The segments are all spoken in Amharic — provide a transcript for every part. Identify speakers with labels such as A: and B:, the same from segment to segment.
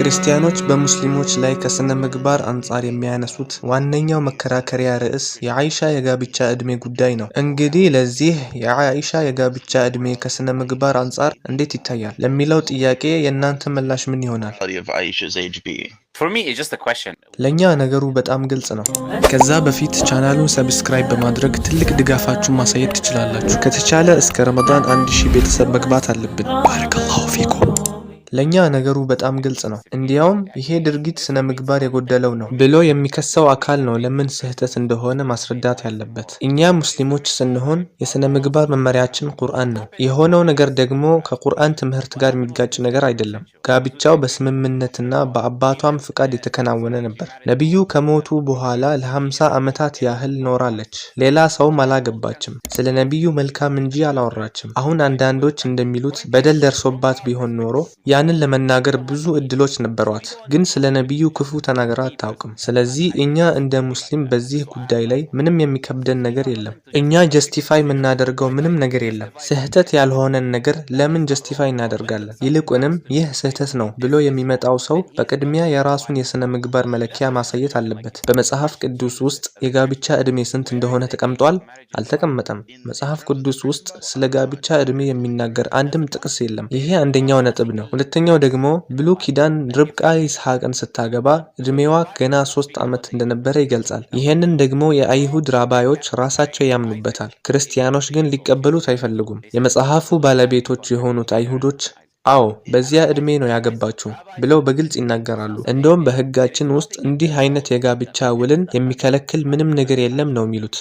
A: ክርስቲያኖች በሙስሊሞች ላይ ከስነ ምግባር አንጻር የሚያነሱት ዋነኛው መከራከሪያ ርዕስ የአይሻ የጋብቻ እድሜ ጉዳይ ነው። እንግዲህ ለዚህ የአይሻ የጋብቻ እድሜ ከስነ ምግባር አንጻር እንዴት ይታያል ለሚለው ጥያቄ የእናንተ ምላሽ ምን ይሆናል?
B: For me, it's just a question.
A: ለኛ ነገሩ በጣም ግልጽ ነው። ከዛ በፊት ቻናሉን ሰብስክራይብ በማድረግ ትልቅ ድጋፋችሁን ማሳየት ትችላላችሁ። ከተቻለ እስከ ረመዳን 1000 ቤተሰብ መግባት አለብን። ባረከላሁ ፊኩም። ለኛ ነገሩ በጣም ግልጽ ነው። እንዲያውም ይሄ ድርጊት ስነ ምግባር የጎደለው ነው ብሎ የሚከሰው አካል ነው ለምን ስህተት እንደሆነ ማስረዳት ያለበት። እኛ ሙስሊሞች ስንሆን የስነ ምግባር መመሪያችን ቁርአን ነው። የሆነው ነገር ደግሞ ከቁርአን ትምህርት ጋር የሚጋጭ ነገር አይደለም። ጋብቻው በስምምነትና በአባቷም ፍቃድ የተከናወነ ነበር። ነብዩ ከሞቱ በኋላ ለ50 ዓመታት ያህል ኖራለች። ሌላ ሰውም አላገባችም። ስለ ነብዩ መልካም እንጂ አላወራችም። አሁን አንዳንዶች እንደሚሉት በደል ደርሶባት ቢሆን ኖሮ ያንን ለመናገር ብዙ እድሎች ነበሯት፣ ግን ስለ ነብዩ ክፉ ተናግራ አታውቅም። ስለዚህ እኛ እንደ ሙስሊም በዚህ ጉዳይ ላይ ምንም የሚከብደን ነገር የለም። እኛ ጀስቲፋይ የምናደርገው ምንም ነገር የለም። ስህተት ያልሆነን ነገር ለምን ጀስቲፋይ እናደርጋለን? ይልቁንም ይህ ስህተት ነው ብሎ የሚመጣው ሰው በቅድሚያ የራሱን የስነ ምግባር መለኪያ ማሳየት አለበት። በመጽሐፍ ቅዱስ ውስጥ የጋብቻ እድሜ ስንት እንደሆነ ተቀምጧል? አልተቀመጠም። መጽሐፍ ቅዱስ ውስጥ ስለ ጋብቻ እድሜ የሚናገር አንድም ጥቅስ የለም። ይሄ አንደኛው ነጥብ ነው። ሁለተኛው ደግሞ ብሉይ ኪዳን ርብቃ ይስሐቅን ስታገባ እድሜዋ ገና 3 ዓመት እንደነበረ ይገልጻል። ይሄንን ደግሞ የአይሁድ ራባዮች ራሳቸው ያምኑበታል። ክርስቲያኖች ግን ሊቀበሉት አይፈልጉም። የመጽሐፉ ባለቤቶች የሆኑት አይሁዶች አዎ በዚያ እድሜ ነው ያገባችው ብለው በግልጽ ይናገራሉ። እንደውም በህጋችን ውስጥ እንዲህ አይነት የጋብቻ ውልን የሚከለክል ምንም ነገር የለም ነው የሚሉት።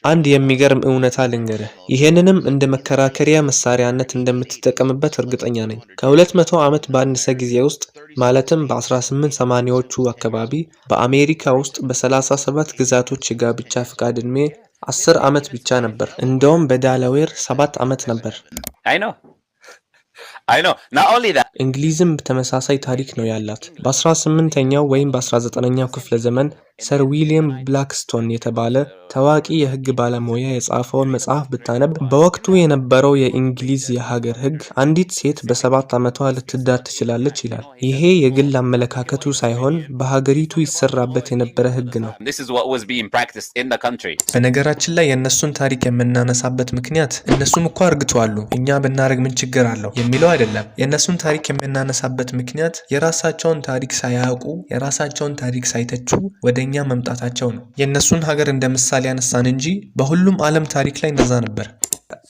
A: አንድ የሚገርም እውነታ ልንገርህ። ይሄንንም እንደ መከራከሪያ መሳሪያነት እንደምትጠቀምበት እርግጠኛ ነኝ። ከ200 ዓመት ባነሰ ጊዜ ውስጥ ማለትም በ1880ዎቹ አካባቢ በአሜሪካ ውስጥ በ37 ግዛቶች የጋብቻ ፍቃድ እድሜ 10 ዓመት ብቻ ነበር። እንደውም በዳላዌር 7 ዓመት ነበር።
B: I know. Not only that.
A: እንግሊዝም ተመሳሳይ ታሪክ ነው ያላት። በ18ኛው ወይም በ19ኛው ክፍለ ዘመን ሰር ዊሊያም ብላክስቶን የተባለ ታዋቂ የህግ ባለሙያ የጻፈውን መጽሐፍ ብታነብ በወቅቱ የነበረው የእንግሊዝ የሀገር ህግ አንዲት ሴት በ7 ዓመቷ ልትዳር ትችላለች ይላል። ይሄ የግል አመለካከቱ ሳይሆን በሀገሪቱ ይሰራበት የነበረ ህግ ነው።
B: This is what was being practiced in the country.
A: በነገራችን ላይ የእነሱን ታሪክ የምናነሳበት ምክንያት እነሱም እኮ አርግተዋል፣ እኛ ብናረግ ምን ችግር አለው የሚለው አይደለም። የእነሱን ታሪክ የምናነሳበት ምክንያት የራሳቸውን ታሪክ ሳያውቁ የራሳቸውን ታሪክ ሳይተቹ ወደኛ መምጣታቸው ነው። የእነሱን ሀገር እንደ ምሳሌ ያነሳን እንጂ በሁሉም ዓለም ታሪክ ላይ እንደዛ ነበር።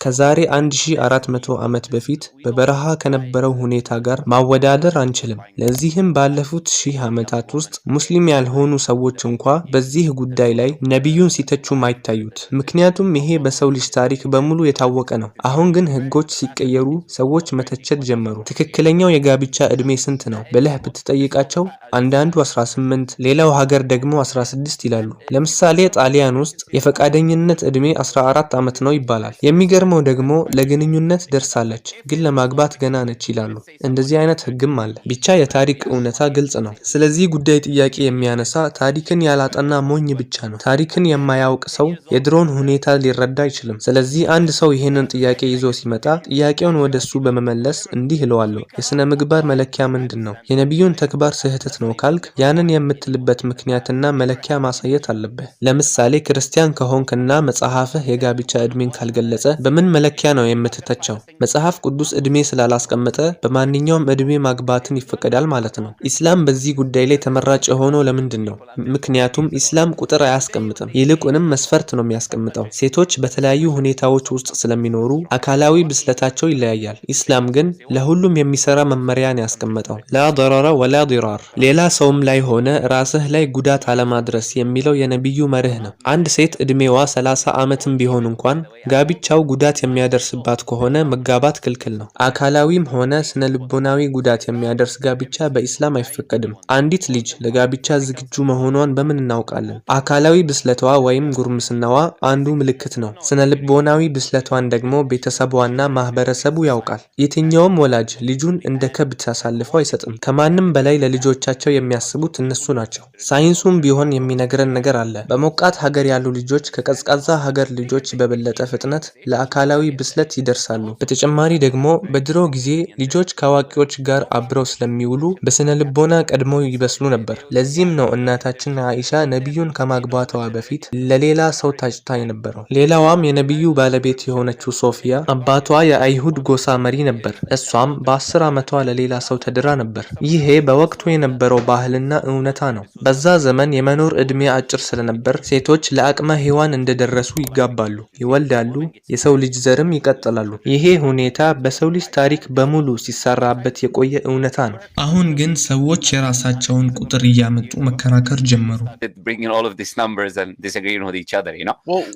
A: ከዛሬ 1400 ዓመት በፊት በበረሃ ከነበረው ሁኔታ ጋር ማወዳደር አንችልም። ለዚህም ባለፉት 1000 ዓመታት ውስጥ ሙስሊም ያልሆኑ ሰዎች እንኳ በዚህ ጉዳይ ላይ ነብዩን ሲተቹ ማይታዩት። ምክንያቱም ይሄ በሰው ልጅ ታሪክ በሙሉ የታወቀ ነው። አሁን ግን ህጎች ሲቀየሩ ሰዎች መተቸት ጀመሩ። ትክክለኛው የጋብቻ እድሜ ስንት ነው ብለህ ብትጠይቃቸው አንዳንዱ 18፣ ሌላው ሀገር ደግሞ 16 ይላሉ። ለምሳሌ ጣሊያን ውስጥ የፈቃደኝነት እድሜ 14 ዓመት ነው ይባላል። የሚገርመው ደግሞ ለግንኙነት ደርሳለች ግን ለማግባት ገና ነች ይላሉ። እንደዚህ አይነት ህግም አለ። ብቻ የታሪክ እውነታ ግልጽ ነው። ስለዚህ ጉዳይ ጥያቄ የሚያነሳ ታሪክን ያላጠና ሞኝ ብቻ ነው። ታሪክን የማያውቅ ሰው የድሮን ሁኔታ ሊረዳ አይችልም። ስለዚህ አንድ ሰው ይሄንን ጥያቄ ይዞ ሲመጣ ጥያቄውን ወደሱ በመመለስ እንዲህ እለዋለሁ፣ የስነ ምግባር መለኪያ ምንድን ነው? የነብዩን ተግባር ስህተት ነው ካልክ ያንን የምትልበት ምክንያትና መለኪያ ማሳየት አለብህ። ለምሳሌ ክርስቲያን ከሆንክና መጽሐፍህ የጋብቻ እድሜን ካልገለጸ በምን መለኪያ ነው የምትተቸው? መጽሐፍ ቅዱስ እድሜ ስላላስቀመጠ በማንኛውም እድሜ ማግባትን ይፈቀዳል ማለት ነው። ኢስላም በዚህ ጉዳይ ላይ ተመራጭ የሆነው ለምንድን ነው? ምክንያቱም ኢስላም ቁጥር አያስቀምጥም፣ ይልቁንም መስፈርት ነው የሚያስቀምጠው። ሴቶች በተለያዩ ሁኔታዎች ውስጥ ስለሚኖሩ አካላዊ ብስለታቸው ይለያያል። ኢስላም ግን ለሁሉም የሚሰራ መመሪያን ያስቀመጠው ላ ضرر ولا ضرار፣ ሌላ ሰውም ላይ ሆነ ራስህ ላይ ጉዳት አለማድረስ የሚለው የነብዩ መርህ ነው። አንድ ሴት እድሜዋ 30 ዓመትም ቢሆን እንኳን ጋብቻው ጉዳት የሚያደርስባት ከሆነ መጋባት ክልክል ነው። አካላዊም ሆነ ስነ ልቦናዊ ጉዳት የሚያደርስ ጋብቻ በኢስላም አይፈቀድም። አንዲት ልጅ ለጋብቻ ዝግጁ መሆኗን በምን እናውቃለን? አካላዊ ብስለቷ ወይም ጉርምስናዋ አንዱ ምልክት ነው። ስነ ልቦናዊ ብስለቷን ደግሞ ቤተሰቧና ማህበረሰቡ ያውቃል። የትኛውም ወላጅ ልጁን እንደ ከብት አሳልፈው አይሰጥም። ከማንም በላይ ለልጆቻቸው የሚያስቡት እነሱ ናቸው። ሳይንሱም ቢሆን የሚነግረን ነገር አለ። በሞቃት ሀገር ያሉ ልጆች ከቀዝቃዛ ሀገር ልጆች በበለጠ ፍጥነት ለአካላዊ ብስለት ይደርሳሉ። በተጨማሪ ደግሞ በድሮ ጊዜ ልጆች ከአዋቂዎች ጋር አብረው ስለሚውሉ በስነ ልቦና ቀድመው ይበስሉ ነበር። ለዚህም ነው እናታችን አይሻ ነቢዩን ከማግባቷ በፊት ለሌላ ሰው ታጭታ የነበረው። ሌላዋም የነቢዩ ባለቤት የሆነችው ሶፊያ አባቷ የአይሁድ ጎሳ መሪ ነበር። እሷም በ10 ዓመቷ ለሌላ ሰው ተድራ ነበር። ይሄ በወቅቱ የነበረው ባህልና እውነታ ነው። በዛ ዘመን የመኖር እድሜ አጭር ስለነበር ሴቶች ለአቅመ ሔዋን እንደደረሱ ይጋባሉ፣ ይወልዳሉ፣ የሰው ልጅ ዘርም ይቀጥላሉ። ይሄ ሁኔታ በሰው ልጅ ታሪክ በሙሉ ሲሰራበት የቆየ እውነታ ነው። አሁን ግን ሰዎች የራሳቸውን ቁጥር እያመጡ መከራከር ጀመሩ።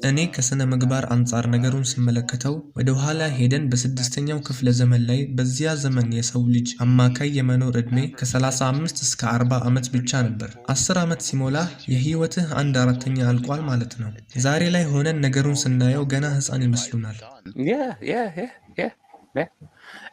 A: እኔ ከስነ ምግባር አንጻር ነገሩን ስመለከተው ወደ ኋላ ሄደን በ6ኛው ክፍለ ዘመን ላይ በዚያ ዘመን የሰው ልጅ አማካይ የመኖር እድሜ ከ35 እስከ 40 ዓመት ብቻ ነበር። 10 ዓመት ሲሞላ የህይወትህ 1/4 አልቋል ማለት ነው። ዛሬ ላይ ሆነን ነገሩን ስናየው ገና ህፃን ይመስሉናል።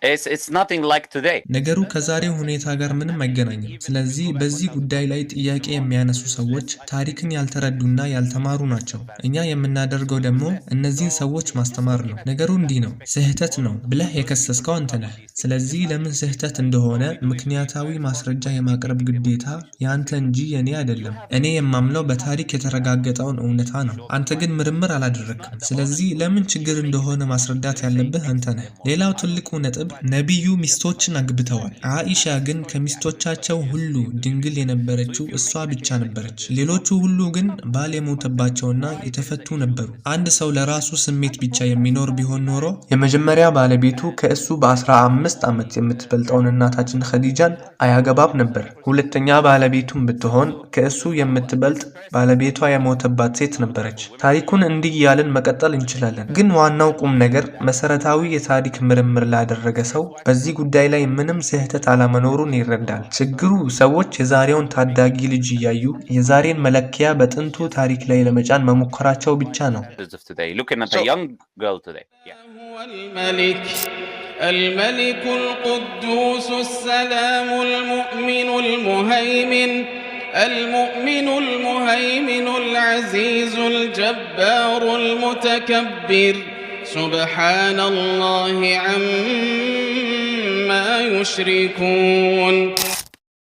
B: It's nothing like today.
A: ነገሩ ከዛሬው ሁኔታ ጋር ምንም አይገናኝም። ስለዚህ በዚህ ጉዳይ ላይ ጥያቄ የሚያነሱ ሰዎች ታሪክን ያልተረዱና ያልተማሩ ናቸው። እኛ የምናደርገው ደግሞ እነዚህን ሰዎች ማስተማር ነው። ነገሩ እንዲህ ነው፣ ስህተት ነው ብለህ የከሰስከው አንተ ነህ። ስለዚህ ለምን ስህተት እንደሆነ ምክንያታዊ ማስረጃ የማቅረብ ግዴታ ያንተ እንጂ የኔ አይደለም። እኔ የማምነው በታሪክ የተረጋገጠውን እውነታ ነው። አንተ ግን ምርምር አላደረግክም። ስለዚህ ለምን ችግር እንደሆነ ማስረዳት ያለብህ አንተ ነህ። ሌላው ትልቁ ነጥብ ነቢዩ ሚስቶችን አግብተዋል። አኢሻ ግን ከሚስቶቻቸው ሁሉ ድንግል የነበረችው እሷ ብቻ ነበረች። ሌሎቹ ሁሉ ግን ባል የሞተባቸውና የተፈቱ ነበሩ። አንድ ሰው ለራሱ ስሜት ብቻ የሚኖር ቢሆን ኖሮ የመጀመሪያ ባለቤቱ ከእሱ በ15 ዓመት የምትበልጠውን እናታችን ኸዲጃን አያገባብ ነበር። ሁለተኛ ባለቤቱም ብትሆን ከእሱ የምትበልጥ ባለቤቷ የሞተባት ሴት ነበረች። ታሪኩን እንዲህ ያልን መቀጠል እንችላለን። ግን ዋናው ቁም ነገር መሰረታዊ የታሪክ ምርምር ላደረገ ሰው በዚህ ጉዳይ ላይ ምንም ስህተት አለመኖሩን ይረዳል። ችግሩ ሰዎች የዛሬውን ታዳጊ ልጅ እያዩ የዛሬን መለኪያ በጥንቱ ታሪክ ላይ ለመጫን መሞከራቸው ብቻ ነው።
C: الملك القدوس السلام المؤمن المهيمن العزيز الجبار المتكبر سبحان الله عما يشركون.